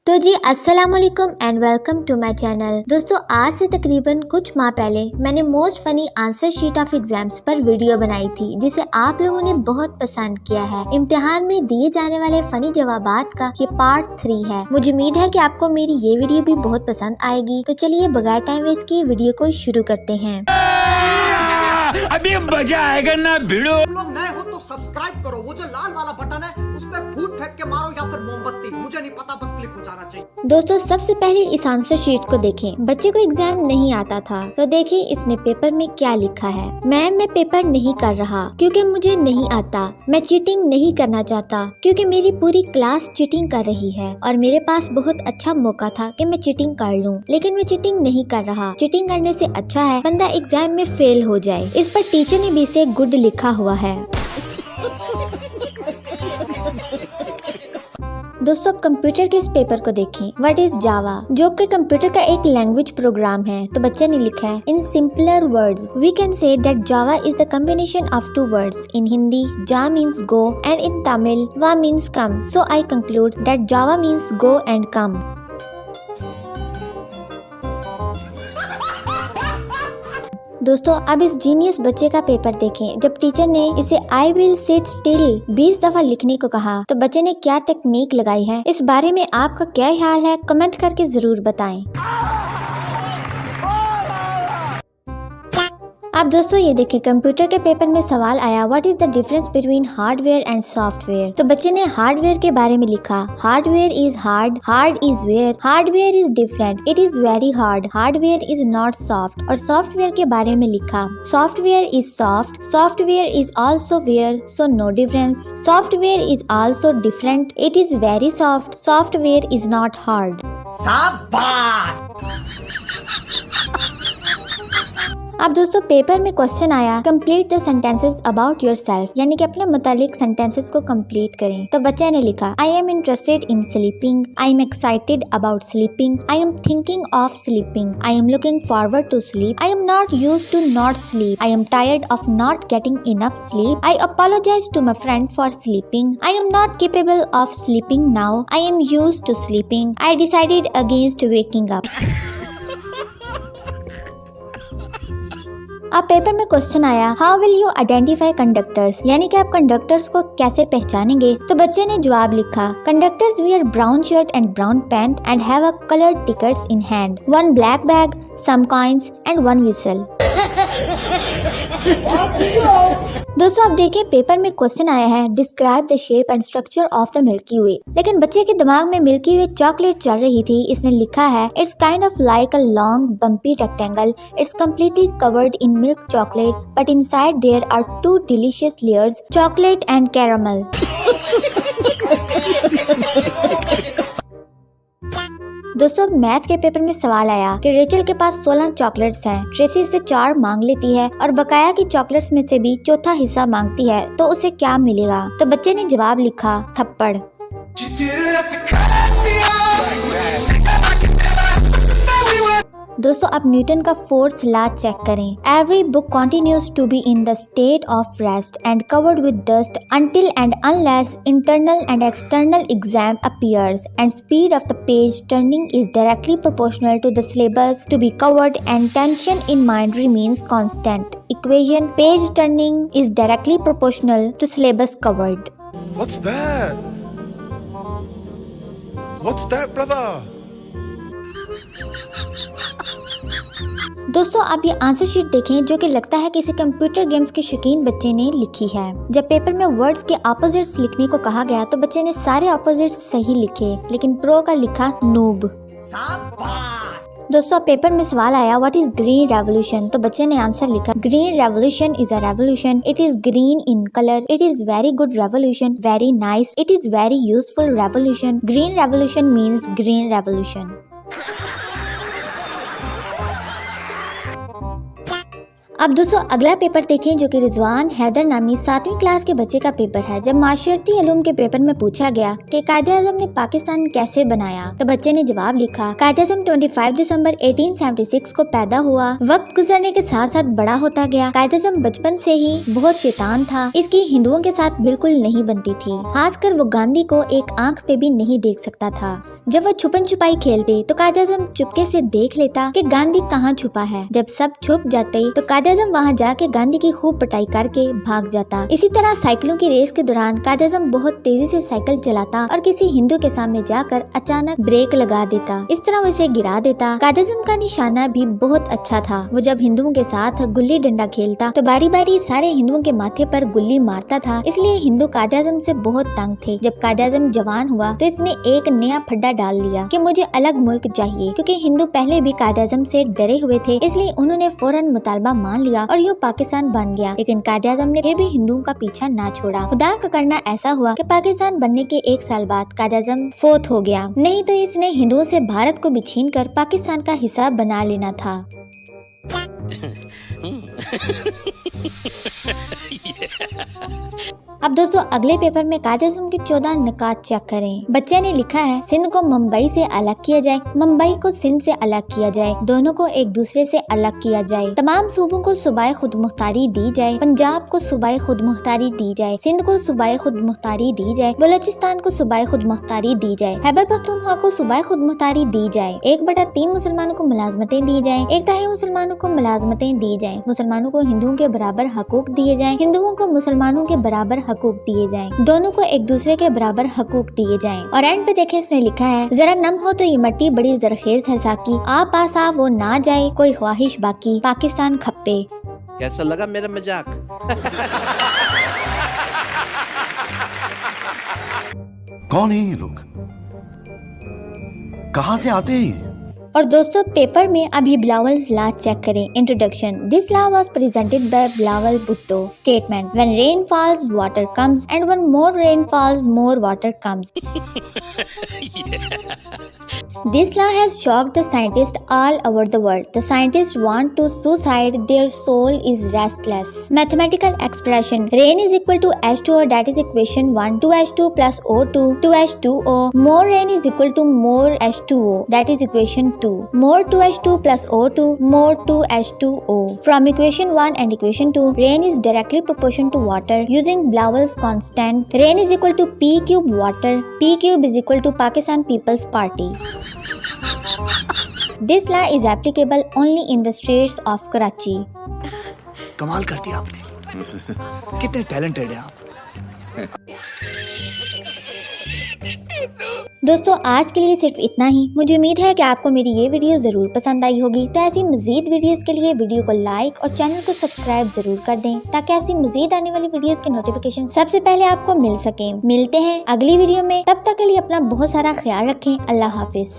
तो जी अस्सलाम वालेकुम and welcome to my channel. दोस्तों आज से तकरीबन कुछ माह पहले मैंने most funny answer sheet of exams पर वीडियो बनाई थी जिसे आप लोगों ने बहुत पसंद किया है। इम्तिहान में दिए जाने वाले फनी जवाबात का ये पार्ट 3 है। मुझे उम्मीद है कि आपको मेरी ये वीडियो भी बहुत पसंद आएगी। तो चलिए बगैर टाइम वेस्ट किए वीडियो को शुरू करते हैं। अभी मजा आएगा ना भिड़ो। लोग नए हो तो सब्सक्राइब करो, वो जो लाल वाला बटन है उस पर फूट फेंक के मारो या फिर मोमबत्ती, मुझे नहीं पता, बस क्लिक हो जाना चाहिए। दोस्तों सबसे पहले इस आंसर शीट को देखें। बच्चे को एग्जाम नहीं आता था तो देखिए इसने पेपर में क्या लिखा है। मैम मैं पेपर नहीं कर रहा क्योंकि मुझे नहीं आता। मैं चीटिंग नहीं करना चाहता क्योंकि मेरी पूरी क्लास चीटिंग कर रही है और मेरे पास बहुत अच्छा मौका था कि मैं चीटिंग कर लूं, लेकिन मैं चीटिंग नहीं कर रहा। चीटिंग करने से अच्छा है बंदा एग्जाम में फेल हो जाए। इस पर टीचर ने भी इसे गुड लिखा हुआ है। दोस्तों अब कंप्यूटर के इस पेपर को देखें। व्हाट इज जावा, जो कि कंप्यूटर का एक लैंग्वेज प्रोग्राम है। तो बच्चे ने लिखा है in simpler words we can say that Java is the combination of two words. In Hindi जा means go and in Tamil वा means come, so I conclude that Java means go and come. दोस्तों अब इस जीनियस बच्चे का paper देखें। जब teacher ने इसे आई विल सिट स्टिल 20 दफा लिखने को कहा तो बच्चे ने क्या टेक्निक लगाई है, इस बारे में आपका क्या ख्याल है, कमेंट करके जरूर बताएं। अब दोस्तों ये देखें कंप्यूटर के पेपर में सवाल आया what is the difference between hardware and software. तो बच्चे ने हार्डवेयर के बारे में लिखा hardware is hard, hard is ware, hardware is different, it is very hard, hardware is not soft. और सॉफ्टवेयर के बारे में लिखा software is soft, software is also ware, so no difference, software is also different, it is very soft, software is not hard. शाबाश। अब दोस्तों paper में question आया complete the sentences about yourself, यानी कि अपने मुतालिक सेंटेंसेस को कंप्लीट करें। तो बच्चे ने लिखा I am interested in sleeping, I am excited about sleeping, I am thinking of sleeping, I am looking forward to sleep, I am not used to not sleep, I am tired of not getting enough sleep, I apologise to my friend for sleeping, I am not capable of sleeping now, I am used to sleeping, I decided against waking up. अब paper में question आया how will you identify conductors, यानी कि आप conductors को कैसे पहचानेंगे। तो बच्चे ने जवाब लिखा conductors wear brown shirt and brown pant and have a coloured tickets in hand, one black bag, some coins and one whistle. दोस्तों अब देखिए पेपर में क्वेश्चन आया है describe the shape and structure of the Milky Way, लेकिन बच्चे के दिमाग में मिल्की वे चॉकलेट चल रही थी। इसने लिखा है it's kind of like a long bumpy rectangle, it's completely covered in milk chocolate but inside there are two delicious layers chocolate and caramel. दोस्तों मैथ के पेपर में सवाल आया कि रेचल के पास 16 चॉकलेट्स हैं, ट्रेसी से 4 मांग लेती है और बकाया की चॉकलेट्स में से भी चौथा हिस्सा मांगती है, तो उसे क्या मिलेगा। तो बच्चे ने जवाब लिखा थप्पड़। दोस्तों अब न्यूटन का फोर्थ लॉ चेक करें। Every book continues to be in the state of rest and covered with dust until and unless internal and external exam appears, and speed of the page turning is directly proportional to the syllabus to be covered and tension in mind remains constant. Equation page turning is directly proportional to syllabus covered. What's that? What's that, brother? दोस्तों अब ये answer sheet देखें जो कि लगता है किसी computer games के शौकीन बच्चे ने लिखी है। जब पेपर में वर्ड्स के ऑपोजिट्स लिखने को कहा गया तो बच्चे ने सारे ऑपोजिट्स सही लिखे, लेकिन प्रो का लिखा नूब। शाबाश। दोस्तों पेपर में सवाल आया व्हाट इज ग्रीन रेवोल्यूशन। तो बच्चे ने आंसर लिखा green revolution is a revolution, it is green in colour, it is very good revolution, very nice, it is very useful revolution, green revolution means green revolution. अब दोस्तों अगला paper देखें जो कि रिजवान हैदर नामी 7वीं क्लास के बच्चे का पेपर है। जब माशरती इल्म के पेपर में पूछा गया कि कायद-ए-आज़म ने पाकिस्तान कैसे बनाया, तो बच्चे ने जवाब लिखा, कायद-ए-आज़म 25 दिसंबर 1876 को पैदा हुआ। वक्त गुजरने के साथ साथ बड़ा होता गया। कायद-ए-आज़म बचपन से ही बहुत शैतान था। इसकी हिंदुओं के साथ बिल्कुल नहीं बनती थी, खासकर वो गांधी को एक आंख पे भी नहीं देख सकता था। जब वो छुपन छुपाई खेलते तो कायद-ए-आज़म चुपके से देख लेता कि गांधी कहाँ छुपा है। जब सब छुप जाते तो कायद-ए-आज़म वहाँ जाके गांधी की खूब पिटाई करके भाग जाता। इसी तरह साइकिलों की रेस के दौरान कायद-ए-आज़म बहुत तेजी से साइकिल चलाता और किसी हिंदू के सामने जाकर अचानक ब्रेक लगा देता। इस तरह वो इसे गिरा देता। कायद-ए-आज़म का निशाना भी बहुत अच्छा था। वो जब हिंदुओं के साथ गुल्ली डंडा खेलता तो बारी बारी सारे हिंदुओं के माथे पर गुल्ली मारता था। इसलिए हिंदू कायद-ए-आज़म से बहुत तंग थे। जब कायद-ए-आज़म जवान हुआ तो इसने एक नया फड्डा डाल लिया कि मुझे अलग मुल्क चाहिए, क्योंकि हिंदू पहले भी कायद-ए-आज़म से डरे हुए थे। इसलिए उन्होंने फौरन मुतालबा मान लिया और यूँ पाकिस्तान बन गया। लेकिन कायद-ए-आज़म ने फिर भी हिंदुओं का पीछा ना छोड़ा। खुदा का करना ऐसा हुआ कि पाकिस्तान बनने के 1 साल बाद कायद-ए-आज़म फोत हो गया। नहीं तो इसने हिंदुओं से भारत को भी छीन कर पाकिस्तान का हिस्सा बना लेना था। अब दोस्तों अगले पेपर में कायद-ए-आज़म के 14 निकात चेक करें। बच्चे ने लिखा है, सिंध को मुंबई से अलग किया जाए, मुंबई को सिंध से अलग किया जाए, दोनों को एक दूसरे से अलग किया जाए, तमाम सूबों को सूबाए खुद मुख्तारी दी जाए, पंजाब को सूबाए खुद मुख्तारी दी जाए, सिंध को सूबाए खुद मुख्तारी दी जाए, बलोचिस्तान को सूबाए खुद मुख्तारी दी जाए, खैबर पख्तूनख्वा को सूबाए खुद मुख्तारी दी जाए, 1/3 मुसलमानों को मुलाजमतें दी जाए, 1/3 मुसलमानों को मुलाजमतें दी जाए, मुसलमानों को हिंदुओं के बराबर हकूक दिए जाए, हिंदुओं को मुसलमानों के बराबर हकूक दिए जाएं, दोनों को एक दूसरे के बराबर हकूक दिए जाएं। और एंड पे देखें इसने लिखा है, जरा नम हो तो ये मट्टी बड़ी जरखेज है साकी, आ पास आ वो ना जाए कोई ख्वाहिश बाकी, पाकिस्तान खप्पे। कैसा लगा मेरा मजाक? कौन है ये लोग? कहां से आते हैं? और दोस्तों पेपर में अभी बिलावल्स लॉ चेक करें। Introduction, this law was presented by Bilawal Bhutto. Statement, when rain false water comes and when more rain false more water comes. This law has shocked the scientists all over the world. The scientists want to suicide. Their soul is restless. Mathematical expression: rain is equal to H2O. That is equation 1. 2H2 plus O2. 2H2O. More rain is equal to more H2O. That is equation 2. More 2H2 plus O2. More 2H2O. From equation 1 and equation 2, rain is directly proportional to water. Using Blauvel's constant, rain is equal to P cube water. P cube is equal to Pakistan People's Party. This law is applicable only in the streets of Karachi. कमाल कर दिया आपने। कितने talented हैं आप। दोस्तों आज के लिए सिर्फ इतना ही। मुझे उम्मीद है कि आपको मेरी ये वीडियो जरूर पसंद आई होगी। तो ऐसी मजीद वीडियोस के लिए वीडियो को लाइक और चैनल को सब्सक्राइब जरूर कर दें, ताकि ऐसी मजीद आने वाली वीडियोस के नोटिफिकेशन सबसे पहले आपको मिल सके। मिलते हैं अगली वीडियो में, तब तक के लिए अपना बहुत सारा ख्याल रखें। अल्लाह हाफिज।